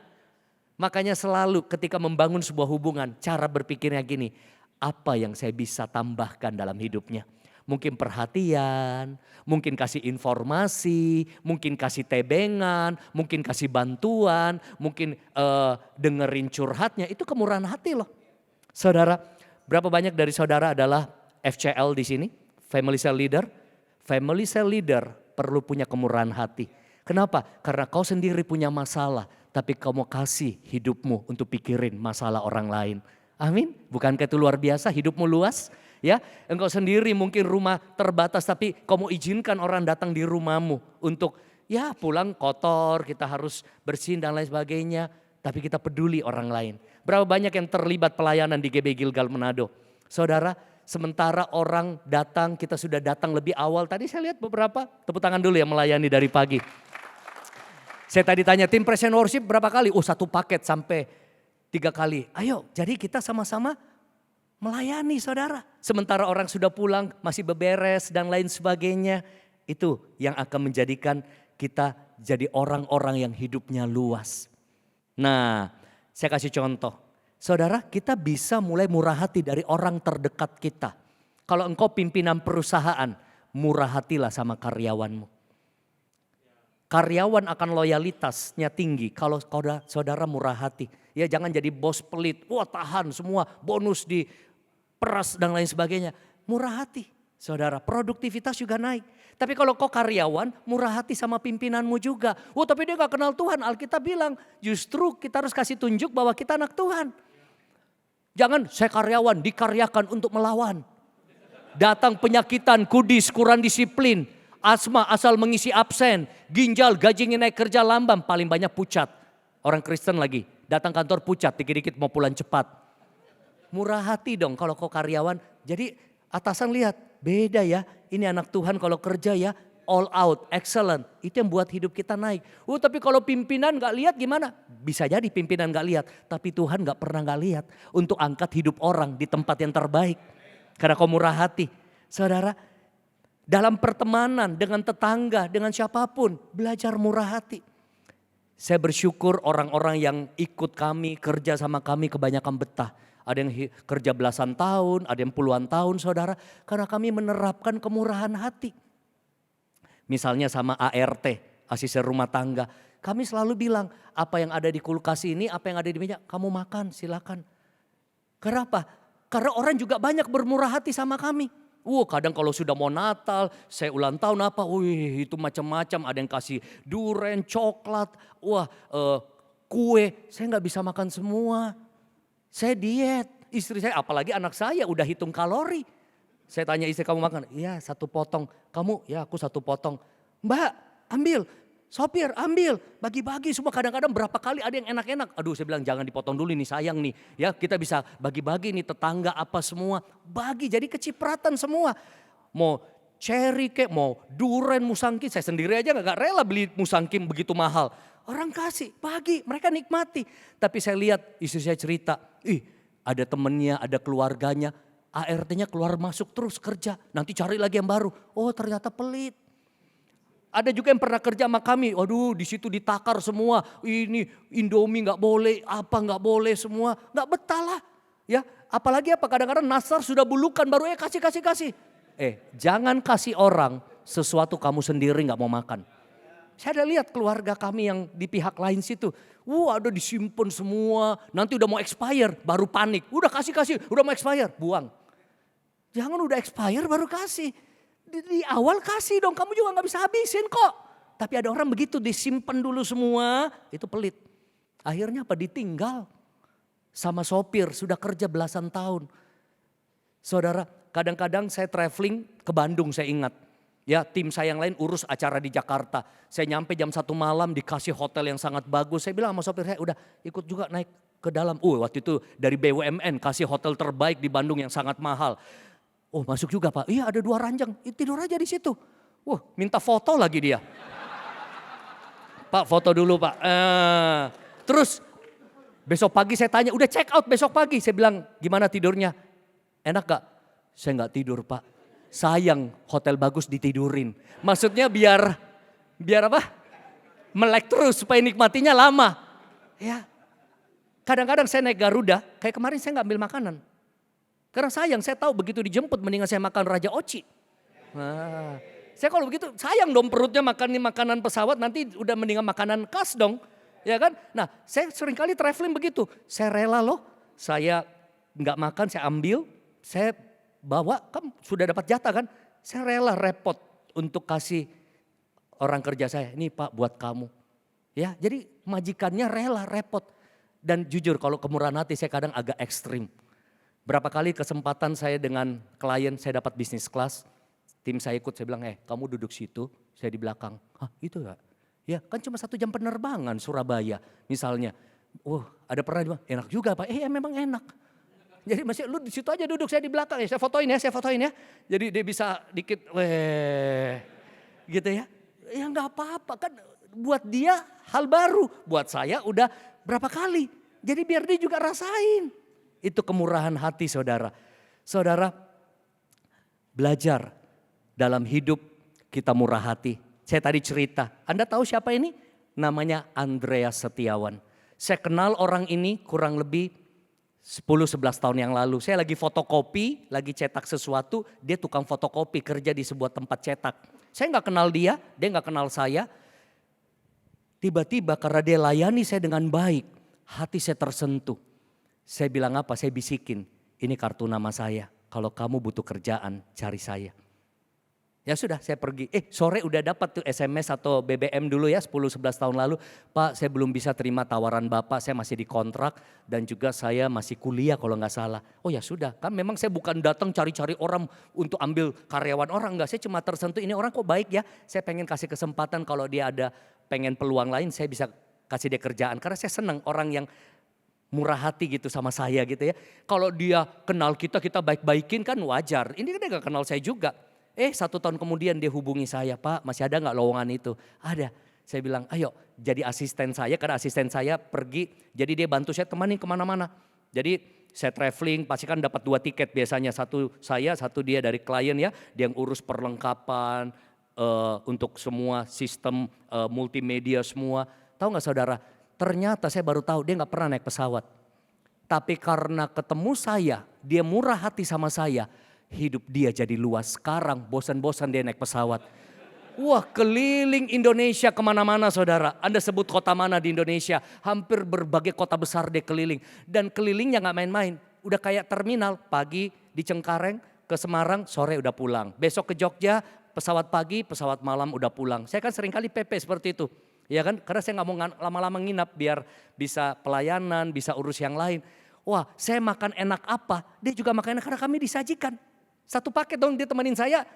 Makanya selalu ketika membangun sebuah hubungan, cara berpikirnya gini. Apa yang saya bisa tambahkan dalam hidupnya? Mungkin perhatian, mungkin kasih informasi, mungkin kasih tebengan, mungkin kasih bantuan, mungkin dengerin curhatnya. Itu kemurahan hati loh. Saudara, Berapa banyak dari saudara adalah FCL di sini? Family Cell Leader. Family Cell Leader perlu punya kemurahan hati. Kenapa? Karena kau sendiri punya masalah, tapi kau mau kasih hidupmu untuk pikirin masalah orang lain. Amin. Bukankah itu luar biasa, hidupmu luas? Ya, engkau sendiri mungkin rumah terbatas, tapi kau mau izinkan orang datang di rumahmu untuk ya pulang kotor, kita harus bersihin dan lain sebagainya. Tapi kita peduli orang lain. Berapa banyak yang terlibat pelayanan di GB Gilgal Manado? Saudara, sementara orang datang, kita sudah datang lebih awal. Tadi saya lihat beberapa, tepuk tangan dulu ya melayani dari pagi. Saya tadi tanya tim Praise and Worship berapa kali? Oh, 1 paket sampai 3 kali. Ayo, jadi kita sama-sama melayani saudara. Sementara orang sudah pulang, masih beberes dan lain sebagainya. Itu yang akan menjadikan kita jadi orang-orang yang hidupnya luas. Nah, saya kasih contoh. Saudara, kita bisa mulai murah hati dari orang terdekat kita. Kalau engkau pimpinan perusahaan, murah hatilah sama karyawanmu. Karyawan akan loyalitasnya tinggi kalau saudara murah hati. Ya jangan jadi bos pelit, wah tahan semua bonus di peras dan lain sebagainya. Murah hati saudara, produktivitas juga naik. Tapi kalau kau karyawan, murah hati sama pimpinanmu juga. Wah tapi dia gak kenal Tuhan, Alkitab bilang justru kita harus kasih tunjuk bahwa kita anak Tuhan. Jangan saya karyawan dikaryakan untuk melawan. Datang penyakitan, kudis, kurang disiplin. Asma asal mengisi absen, ginjal gajinya naik kerja lamban, paling banyak pucat. Orang Kristen lagi, datang kantor pucat, dikit-dikit mau pulang cepat. Murah hati dong kalau kau karyawan. Jadi atasan lihat, beda ya, ini anak Tuhan kalau kerja ya all out, excellent. Itu yang buat hidup kita naik. Tapi kalau pimpinan gak lihat gimana? Bisa jadi pimpinan gak lihat, tapi Tuhan gak pernah gak lihat untuk angkat hidup orang di tempat yang terbaik. Karena kau murah hati. Saudara, dalam pertemanan dengan tetangga, dengan siapapun, belajar murah hati. Saya bersyukur orang-orang yang ikut kami, kerja sama kami kebanyakan betah. Ada yang kerja belasan tahun, ada yang puluhan tahun saudara. Karena kami menerapkan kemurahan hati. Misalnya sama ART, asisten rumah tangga. Kami selalu bilang, apa yang ada di kulkas ini, apa yang ada di meja, kamu makan silakan. Kenapa? Karena orang juga banyak bermurah hati sama kami. Kadang kalau sudah mau Natal, saya ulang tahun apa, itu macam-macam. Ada yang kasih durian, coklat, kue. Saya nggak bisa makan semua. Saya diet, istri saya, apalagi anak saya udah hitung kalori. Saya tanya istri, kamu makan? Iya 1 potong. Kamu? Ya aku 1 potong. Mbak ambil, sopir ambil, bagi-bagi semua. Kadang-kadang berapa kali ada yang enak-enak. Aduh saya bilang jangan dipotong dulu nih, sayang nih. Ya kita bisa bagi-bagi nih, tetangga apa semua. Bagi, jadi kecipratan semua. Mau cherry kek, mau durian, musangking. Saya sendiri aja gak rela beli musangking begitu mahal. Orang kasih, bagi, mereka nikmati. Tapi saya lihat istri saya cerita, ada temennya, ada keluarganya. ART-nya keluar masuk terus kerja, nanti cari lagi yang baru. Oh ternyata pelit. Ada juga yang pernah kerja sama kami, waduh di situ ditakar semua. Ini Indomie nggak boleh, apa nggak boleh semua, nggak betah lah. Ya, apalagi apa kadang-kadang nasar sudah bulukan baru kasih. Jangan kasih orang sesuatu kamu sendiri nggak mau makan. Saya ada lihat keluarga kami yang di pihak lain situ. Ada disimpan semua, nanti udah mau expire baru panik. Udah kasih, udah mau expire, buang. Jangan udah expire baru kasih. Di awal kasih dong, kamu juga gak bisa habisin kok. Tapi ada orang begitu disimpan dulu semua, itu pelit. Akhirnya apa? Ditinggal sama sopir, sudah kerja belasan tahun. Saudara, kadang-kadang saya traveling ke Bandung, saya ingat. Ya, tim saya yang lain urus acara di Jakarta. Saya nyampe jam 1 malam dikasih hotel yang sangat bagus. Saya bilang sama sopir saya, udah ikut juga naik ke dalam. Waktu itu dari BUMN kasih hotel terbaik di Bandung yang sangat mahal. Masuk juga Pak. Iya ada 2 ranjang, tidur aja di situ. Minta foto lagi dia. Pak foto dulu Pak. Terus besok pagi saya tanya, udah check out besok pagi. Saya bilang gimana tidurnya? Enak gak? Saya gak tidur Pak. Sayang hotel bagus ditidurin. Maksudnya biar apa? Melek terus supaya nikmatinya lama. Ya. Kadang-kadang saya naik Garuda, kayak kemarin saya gak ambil makanan. Karena sayang, saya tahu begitu dijemput mendingan saya makan Raja Oci. Saya kalau begitu sayang dong perutnya makan makanan pesawat, nanti udah mendingan makanan khas dong. Ya kan? Nah saya seringkali traveling begitu, saya rela loh, saya nggak makan, saya ambil saya bawa, kan sudah dapat jatah kan. Saya rela repot untuk kasih orang kerja saya, ini Pak buat kamu. Ya, jadi majikannya rela repot. Dan jujur kalau kemurahan hati saya kadang agak ekstrim. Berapa kali kesempatan saya dengan klien, saya dapat bisnis kelas. Tim saya ikut, saya bilang, kamu duduk situ, saya di belakang. Hah itu ya? Ya kan cuma 1 jam penerbangan Surabaya misalnya. Ada pernah dia bilang, enak juga Pak, memang enak. Jadi masih lu di situ aja duduk, saya di belakang ya, saya fotoin ya. Jadi dia bisa dikit, gitu ya. Ya nggak apa-apa kan, buat dia hal baru, buat saya udah berapa kali. Jadi biar dia juga rasain. Itu kemurahan hati saudara. Saudara belajar dalam hidup kita murah hati. Saya tadi cerita, Anda tahu siapa ini? Namanya Andreas Setiawan. Saya kenal orang ini kurang lebih 10-11 tahun yang lalu. Saya lagi fotokopi, lagi cetak sesuatu, dia tukang fotokopi kerja di sebuah tempat cetak. Saya nggak kenal dia nggak kenal saya. Tiba-tiba karena dia layani saya dengan baik, hati saya tersentuh. Saya bilang apa? Saya bisikin, ini kartu nama saya. Kalau kamu butuh kerjaan, cari saya. Ya sudah saya pergi, sore udah dapat tuh SMS atau BBM dulu ya 10-11 tahun lalu. Pak saya belum bisa terima tawaran Bapak, saya masih dikontrak dan juga saya masih kuliah kalau nggak salah. Oh ya sudah, kan memang saya bukan datang cari-cari orang untuk ambil karyawan orang, enggak. Saya cuma tersentuh ini orang kok baik ya. Saya pengen kasih kesempatan kalau dia ada pengen peluang lain saya bisa kasih dia kerjaan. Karena saya senang orang yang murah hati gitu sama saya gitu ya. Kalau dia kenal kita baik-baikin kan wajar. Ini kan dia gak kenal saya juga. 1 tahun kemudian dia hubungi saya, Pak masih ada gak lowongan itu? Ada. Saya bilang ayo jadi asisten saya, karena asisten saya pergi. Jadi dia bantu saya temani kemana-mana. Jadi saya traveling pasti kan dapat 2 tiket biasanya. Satu saya, satu dia dari klien ya. Dia yang urus perlengkapan untuk semua sistem multimedia semua. Tahu gak saudara? Ternyata saya baru tahu dia gak pernah naik pesawat. Tapi karena ketemu saya, dia murah hati sama saya. Hidup dia jadi luas. Sekarang bosan-bosan dia naik pesawat. Wah keliling Indonesia kemana-mana saudara. Anda sebut kota mana di Indonesia. Hampir berbagai kota besar dia keliling. Dan kelilingnya gak main-main. Udah kayak terminal. Pagi di Cengkareng ke Semarang sore udah pulang. Besok ke Jogja pesawat pagi pesawat malam udah pulang. Saya kan seringkali PP seperti itu. Ya kan karena saya gak mau lama-lama nginap biar bisa pelayanan bisa urus yang lain. Wah saya makan enak apa dia juga makan enak karena kami disajikan. Satu paket dong dia temenin saya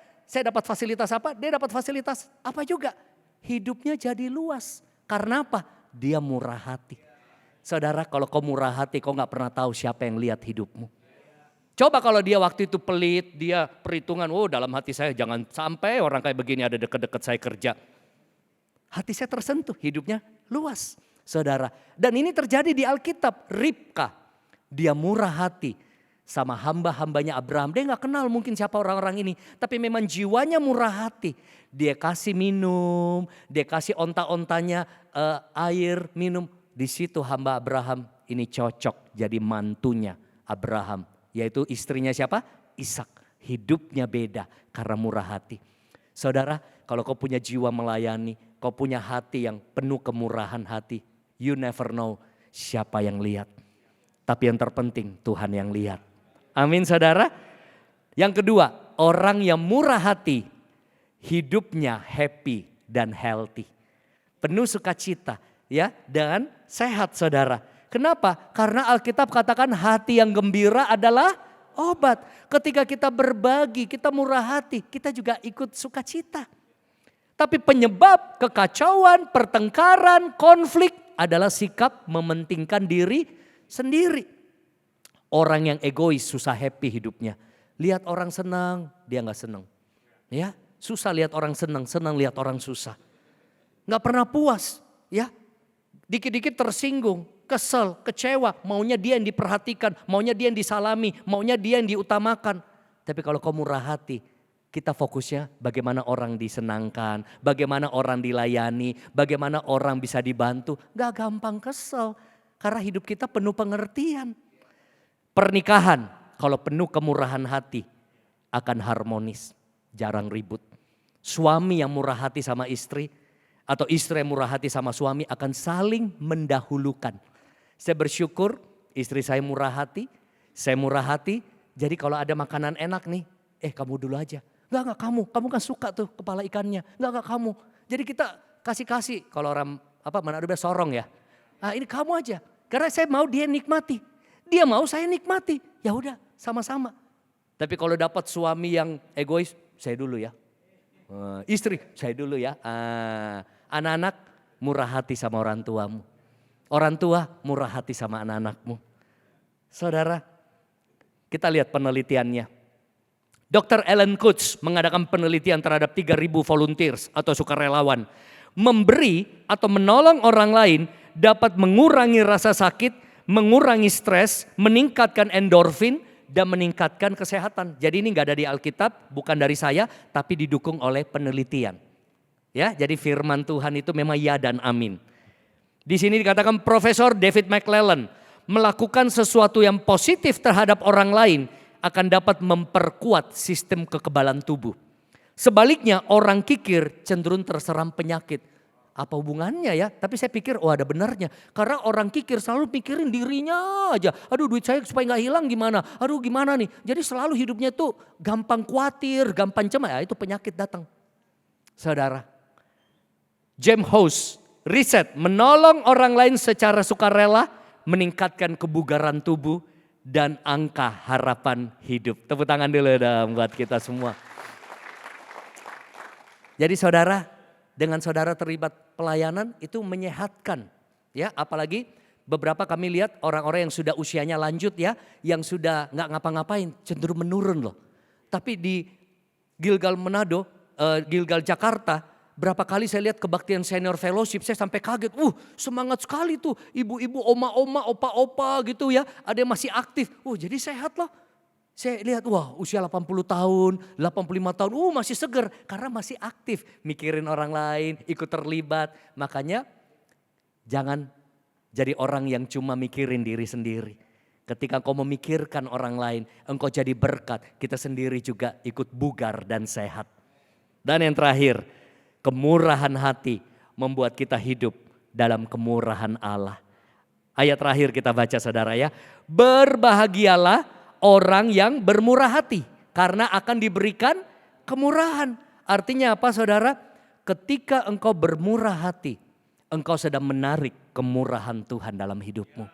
dapat fasilitas apa, dia dapat fasilitas apa juga. Hidupnya jadi luas. Karena apa? Dia murah hati. Saudara kalau kau murah hati kau gak pernah tahu siapa yang lihat hidupmu. Coba kalau dia waktu itu pelit, dia perhitungan, dalam hati saya jangan sampai orang kayak begini ada deket-deket saya kerja. Hati saya tersentuh, hidupnya luas saudara. Dan ini terjadi di Alkitab, Ribka. Dia murah hati sama hamba-hambanya Abraham. Dia gak kenal mungkin siapa orang-orang ini. Tapi memang jiwanya murah hati. Dia kasih minum, dia kasih onta-ontanya air minum. Di situ hamba Abraham ini cocok jadi mantunya Abraham. Yaitu istrinya siapa? Ishak. Hidupnya beda karena murah hati. Saudara kalau kau punya jiwa melayani, kau punya hati yang penuh kemurahan hati. You never know siapa yang lihat. Tapi yang terpenting Tuhan yang lihat. Amin saudara. Yang kedua, orang yang murah hati hidupnya happy dan healthy. Penuh sukacita ya dan sehat saudara. Kenapa? Karena Alkitab katakan hati yang gembira adalah obat. Ketika kita berbagi, kita murah hati, kita juga ikut sukacita. Tapi penyebab kekacauan, pertengkaran, konflik adalah sikap mementingkan diri sendiri. Orang yang egois susah happy hidupnya. Lihat orang senang, dia gak senang. Ya, susah lihat orang senang, senang lihat orang susah. Gak pernah puas, ya. Dikit-dikit tersinggung, kesel, kecewa. Maunya dia yang diperhatikan, maunya dia yang disalami, maunya dia yang diutamakan. Tapi kalau kau murah hati, kita fokusnya bagaimana orang disenangkan, bagaimana orang dilayani, bagaimana orang bisa dibantu. Gak gampang kesel, karena hidup kita penuh pengertian. Pernikahan kalau penuh kemurahan hati akan harmonis, jarang ribut. Suami yang murah hati sama istri atau istri yang murah hati sama suami akan saling mendahulukan. Saya bersyukur istri saya murah hati, saya murah hati Jadi kalau ada makanan enak nih, kamu dulu aja. Enggak kamu kan suka tuh kepala ikannya. Enggak kamu. Jadi kita kasih. Kalau orang Manado bilang sorong ya. Ini kamu aja. Karena saya mau dia nikmati. Dia mau saya nikmati. Ya udah sama-sama. Tapi kalau dapat suami yang egois, saya dulu ya. Istri, saya dulu ya. Anak-anak murah hati sama orang tuamu. Orang tua murah hati sama anak-anakmu. Saudara, kita lihat penelitiannya. Dr. Ellen Kutz mengadakan penelitian terhadap 3.000 volunteers atau sukarelawan. Memberi atau menolong orang lain dapat mengurangi rasa sakit, mengurangi stres, meningkatkan endorfin, dan meningkatkan kesehatan. Jadi ini nggak ada di Alkitab, bukan dari saya, tapi didukung oleh penelitian. Ya, jadi firman Tuhan itu memang ya dan amin. Di sini dikatakan Profesor David McClellan melakukan sesuatu yang positif terhadap orang lain akan dapat memperkuat sistem kekebalan tubuh. Sebaliknya orang kikir cenderung terserang penyakit. Apa hubungannya ya? Tapi saya pikir ada benarnya. Karena orang kikir selalu pikirin dirinya aja. Aduh duit saya supaya gak hilang gimana? Aduh gimana nih? Jadi selalu hidupnya tuh gampang khawatir, gampang cemas. Ya itu penyakit datang. Saudara, James House riset menolong orang lain secara sukarela meningkatkan kebugaran tubuh dan angka harapan hidup. Tepuk tangan dulu dong buat kita semua. Jadi saudara, dengan saudara terlibat pelayanan itu menyehatkan. Ya, apalagi beberapa kami lihat orang-orang yang sudah usianya lanjut ya, yang sudah nggak ngapa-ngapain cenderung menurun loh. Tapi di Gilgal Manado, Gilgal Jakarta, berapa kali saya lihat kebaktian senior fellowship, saya sampai kaget. Semangat sekali tuh ibu-ibu, oma-oma, opa-opa gitu ya. Ada yang masih aktif. Jadi sehat loh. Saya lihat usia 80 tahun, 85 tahun, masih seger. Karena masih aktif, mikirin orang lain, ikut terlibat. Makanya jangan jadi orang yang cuma mikirin diri sendiri. Ketika engkau memikirkan orang lain, engkau jadi berkat. Kita sendiri juga ikut bugar dan sehat. Dan yang terakhir, kemurahan hati membuat kita hidup dalam kemurahan Allah. Ayat terakhir kita baca saudara ya. Berbahagialah orang yang bermurah hati karena akan diberikan kemurahan. Artinya apa saudara? Ketika engkau bermurah hati, engkau sedang menarik kemurahan Tuhan dalam hidupmu.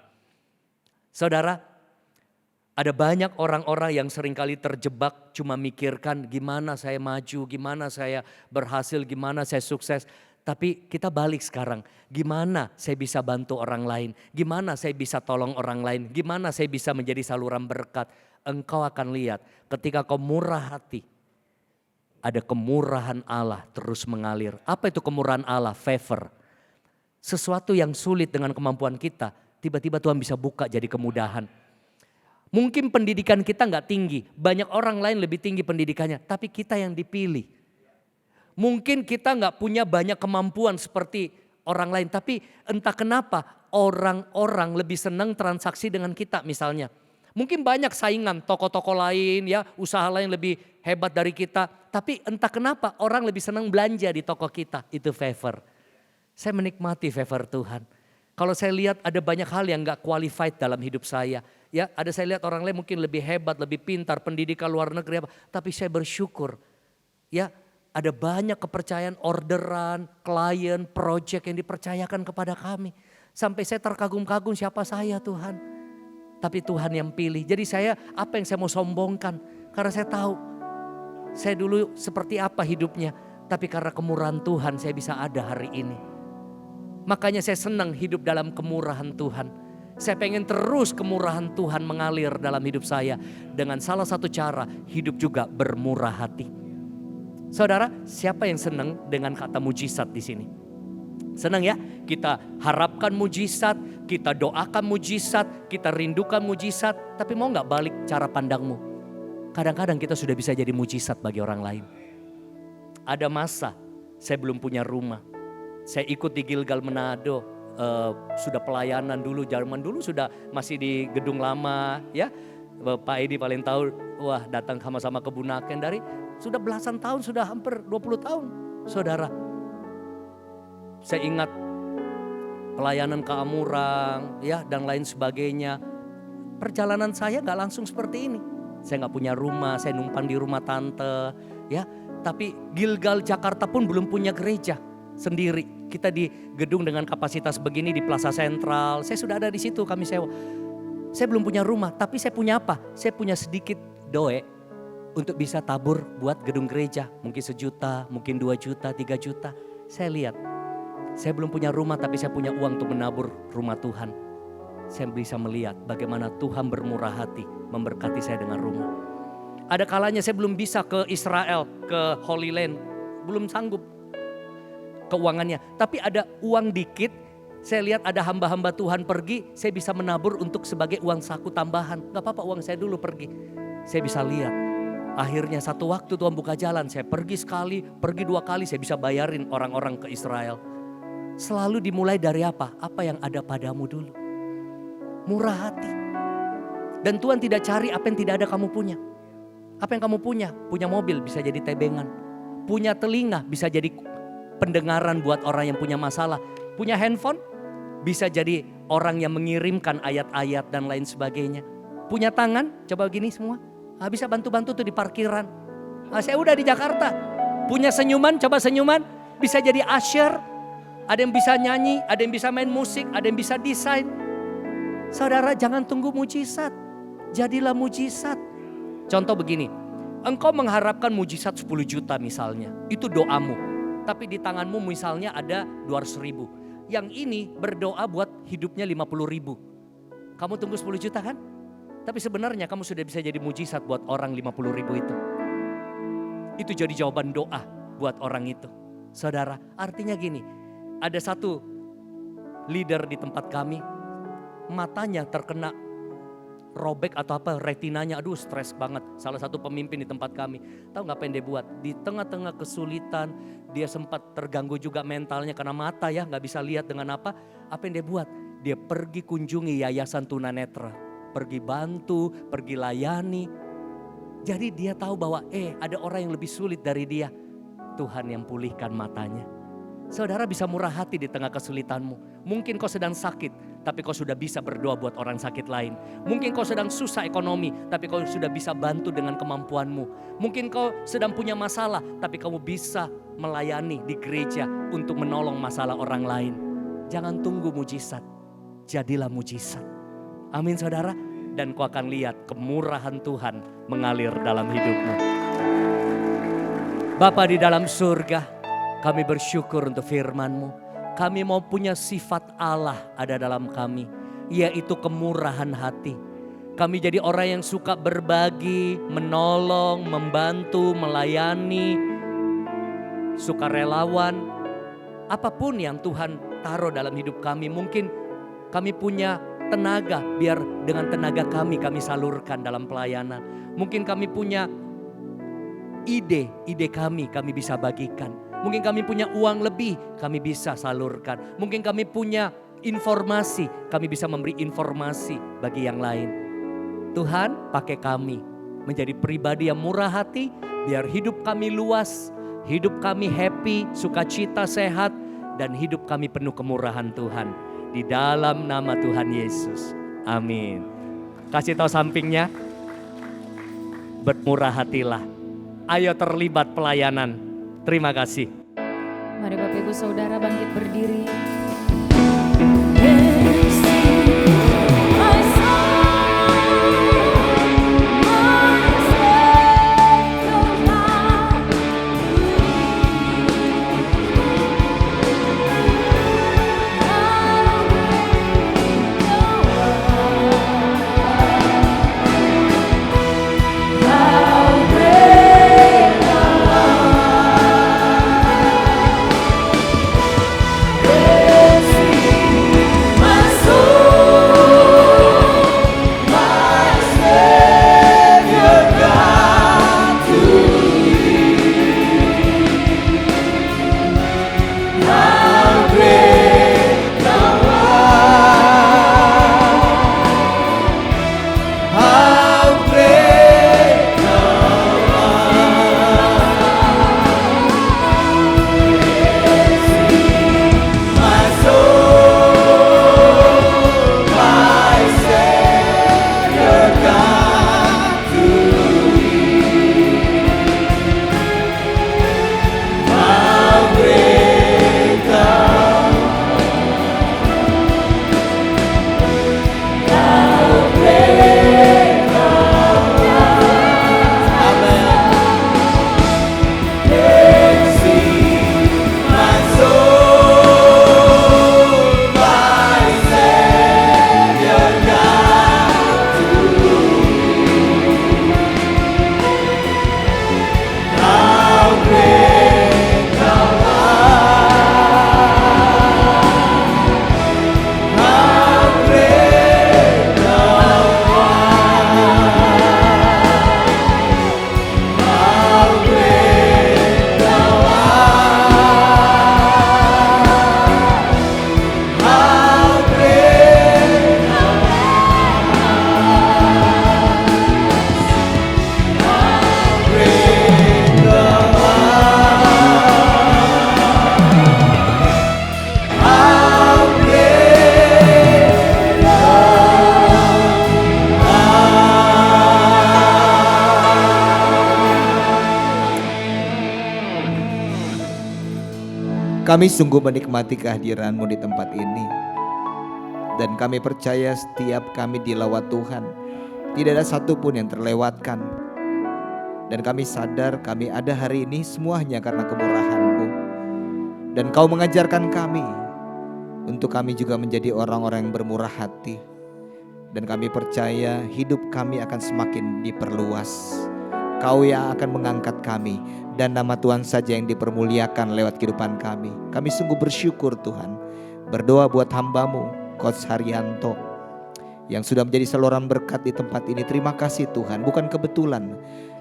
Saudara, ada banyak orang-orang yang seringkali terjebak cuma mikirkan gimana saya maju, gimana saya berhasil, gimana saya sukses. Tapi kita balik sekarang, gimana saya bisa bantu orang lain, gimana saya bisa tolong orang lain, gimana saya bisa menjadi saluran berkat. Engkau akan lihat ketika kau murah hati, ada kemurahan Allah terus mengalir. Apa itu kemurahan Allah? Favor. Sesuatu yang sulit dengan kemampuan kita, tiba-tiba Tuhan bisa buka jadi kemudahan. Mungkin pendidikan kita nggak tinggi, banyak orang lain lebih tinggi pendidikannya, tapi kita yang dipilih. Mungkin kita nggak punya banyak kemampuan seperti orang lain, tapi entah kenapa orang-orang lebih senang transaksi dengan kita misalnya. Mungkin banyak saingan toko-toko lain ya, usaha lain lebih hebat dari kita. Tapi entah kenapa orang lebih senang belanja di toko kita, itu favor. Saya menikmati favor Tuhan. Kalau saya lihat ada banyak hal yang gak qualified dalam hidup saya. Ya, ada saya lihat orang lain mungkin lebih hebat, lebih pintar, pendidikan luar negeri apa. Tapi saya bersyukur. Ya, ada banyak kepercayaan, orderan, klien, project yang dipercayakan kepada kami. Sampai saya terkagum-kagum siapa saya Tuhan. Tapi Tuhan yang pilih. Jadi saya apa yang saya mau sombongkan. Karena saya tahu saya dulu seperti apa hidupnya. Tapi karena kemurahan Tuhan saya bisa ada hari ini. Makanya saya senang hidup dalam kemurahan Tuhan. Saya pengen terus kemurahan Tuhan mengalir dalam hidup saya. Dengan salah satu cara hidup juga bermurah hati. Saudara, siapa yang senang dengan kata mujizat di sini? Senang ya? Kita harapkan mujizat, kita doakan mujizat, kita rindukan mujizat. Tapi mau gak balik cara pandangmu? Kadang-kadang kita sudah bisa jadi mujizat bagi orang lain. Ada masa saya belum punya rumah. Saya ikut di Gilgal Manado, sudah pelayanan dulu, zaman dulu sudah masih di gedung lama ya. Pak Edi paling tahu, wah datang sama-sama ke Bunaken dari sudah belasan tahun, sudah hampir 20 tahun. Saudara, saya ingat pelayanan ke Amurang ya dan lain sebagainya. Perjalanan saya gak langsung seperti ini. Saya nggak punya rumah, saya numpang di rumah tante, ya. Tapi Gilgal Jakarta pun belum punya gereja sendiri. Kita di gedung dengan kapasitas begini di Plaza Sentral. Saya sudah ada di situ, kami sewa. Saya belum punya rumah, tapi saya punya apa? Saya punya sedikit doe untuk bisa tabur buat gedung gereja. Mungkin 1 juta, mungkin 2 juta, 3 juta. Saya lihat, saya belum punya rumah tapi saya punya uang untuk menabur rumah Tuhan. Saya bisa melihat bagaimana Tuhan bermurah hati memberkati saya dengan rumah. Ada kalanya saya belum bisa ke Israel, ke Holy Land. Belum sanggup keuangannya. Tapi ada uang dikit, saya lihat ada hamba-hamba Tuhan pergi, saya bisa menabur untuk sebagai uang saku tambahan. Gak apa-apa uang saya dulu pergi. Saya bisa lihat. Akhirnya satu waktu Tuhan buka jalan, saya pergi sekali, pergi 2 kali, saya bisa bayarin orang-orang ke Israel. Selalu dimulai dari apa? Apa yang ada padamu dulu. Murah hati. Dan Tuhan tidak cari apa yang tidak ada kamu punya. Apa yang kamu punya? Punya mobil bisa jadi tebengan. Punya telinga bisa jadi pendengaran buat orang yang punya masalah. Punya handphone bisa jadi orang yang mengirimkan ayat-ayat dan lain sebagainya. Punya tangan, coba gini semua. Bisa bantu-bantu tuh di parkiran. Saya udah di Jakarta. Punya senyuman, coba senyuman. Bisa jadi usher. Ada yang bisa nyanyi, ada yang bisa main musik, ada yang bisa desain. Saudara jangan tunggu mujizat. Jadilah mujizat. Contoh begini. Engkau mengharapkan mujizat 10 juta misalnya. Itu doamu. Tapi di tanganmu misalnya ada 200.000. Yang ini berdoa buat hidupnya 50.000. Kamu tunggu 10 juta kan? Tapi sebenarnya kamu sudah bisa jadi mujizat buat orang 50.000 itu. Itu jadi jawaban doa buat orang itu. Saudara, artinya gini. Ada satu leader di tempat kami. Matanya terkena robek atau apa, retinanya. Aduh stres banget. Salah satu pemimpin di tempat kami. Tahu gak apa yang dia buat? Di tengah-tengah kesulitan. Dia sempat terganggu juga mentalnya karena mata ya. Gak bisa lihat dengan apa. Apa yang dia buat? Dia pergi kunjungi yayasan tunanetra. Pergi bantu, pergi layani. Jadi dia tahu bahwa ada orang yang lebih sulit dari dia. Tuhan yang pulihkan matanya. Saudara bisa murah hati di tengah kesulitanmu. Mungkin kau sedang sakit, tapi kau sudah bisa berdoa buat orang sakit lain. Mungkin kau sedang susah ekonomi, tapi kau sudah bisa bantu dengan kemampuanmu. Mungkin kau sedang punya masalah, tapi kamu bisa melayani di gereja untuk menolong masalah orang lain. Jangan tunggu mujizat, jadilah mujizat. Amin saudara. Dan kau akan lihat kemurahan Tuhan mengalir dalam hidupmu. Bapa di dalam surga, kami bersyukur untuk firman-Mu. Kami mau punya sifat Allah ada dalam kami, yaitu kemurahan hati. Kami jadi orang yang suka berbagi, menolong, membantu, melayani, sukarelawan. Apapun yang Tuhan taruh dalam hidup kami, mungkin kami punya tenaga, biar dengan tenaga kami salurkan dalam pelayanan. Mungkin kami punya ide kami bisa bagikan. Mungkin kami punya uang lebih, kami bisa salurkan. Mungkin kami punya informasi, kami bisa memberi informasi bagi yang lain. Tuhan pakai kami menjadi pribadi yang murah hati, biar hidup kami luas, hidup kami happy, sukacita, sehat, dan hidup kami penuh kemurahan Tuhan. Di dalam nama Tuhan Yesus. Amin. Kasih tahu sampingnya. Bermurah hatilah. Ayo terlibat pelayanan. Terima kasih. Mari Bapak Ibu Saudara bangkit berdiri. Yeah. Kami sungguh menikmati kehadiran-Mu di tempat ini. Dan kami percaya setiap kami dilawat Tuhan, tidak ada satupun yang terlewatkan. Dan kami sadar kami ada hari ini semua hanya karena kemurahan-Mu. Dan Kau mengajarkan kami untuk kami juga menjadi orang-orang yang bermurah hati. Dan kami percaya hidup kami akan semakin diperluas. Kau yang akan mengangkat kami, dan nama Tuhan saja yang dipermuliakan lewat kehidupan kami. Kami sungguh bersyukur Tuhan. Berdoa buat hamba-Mu, Coach Haryanto, yang sudah menjadi saluran berkat di tempat ini. Terima kasih Tuhan, bukan kebetulan,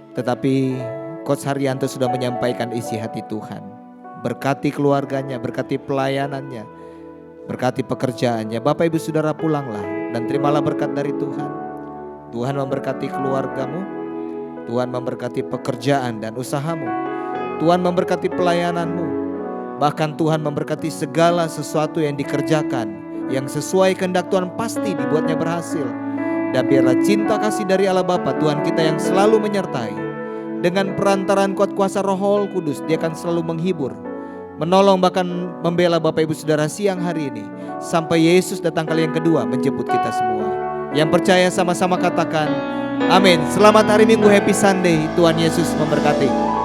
tetapi Coach Haryanto sudah menyampaikan isi hati Tuhan. Berkati keluarganya, berkati pelayanannya, berkati pekerjaannya. Bapak Ibu Saudara pulanglah dan terimalah berkat dari Tuhan. Tuhan memberkati keluargamu, Tuhan memberkati pekerjaan dan usahamu, Tuhan memberkati pelayananmu, bahkan Tuhan memberkati segala sesuatu yang dikerjakan yang sesuai kehendak Tuhan pasti dibuatnya berhasil. Dan biarlah cinta kasih dari Allah Bapa Tuhan kita yang selalu menyertai, dengan perantaraan kuat kuasa Roh Kudus, Dia akan selalu menghibur, menolong, bahkan membela Bapak Ibu Saudara siang hari ini sampai Yesus datang kali yang kedua menjemput kita semua. Yang percaya sama-sama katakan amin. Selamat hari Minggu, Happy Sunday. Tuhan Yesus memberkati.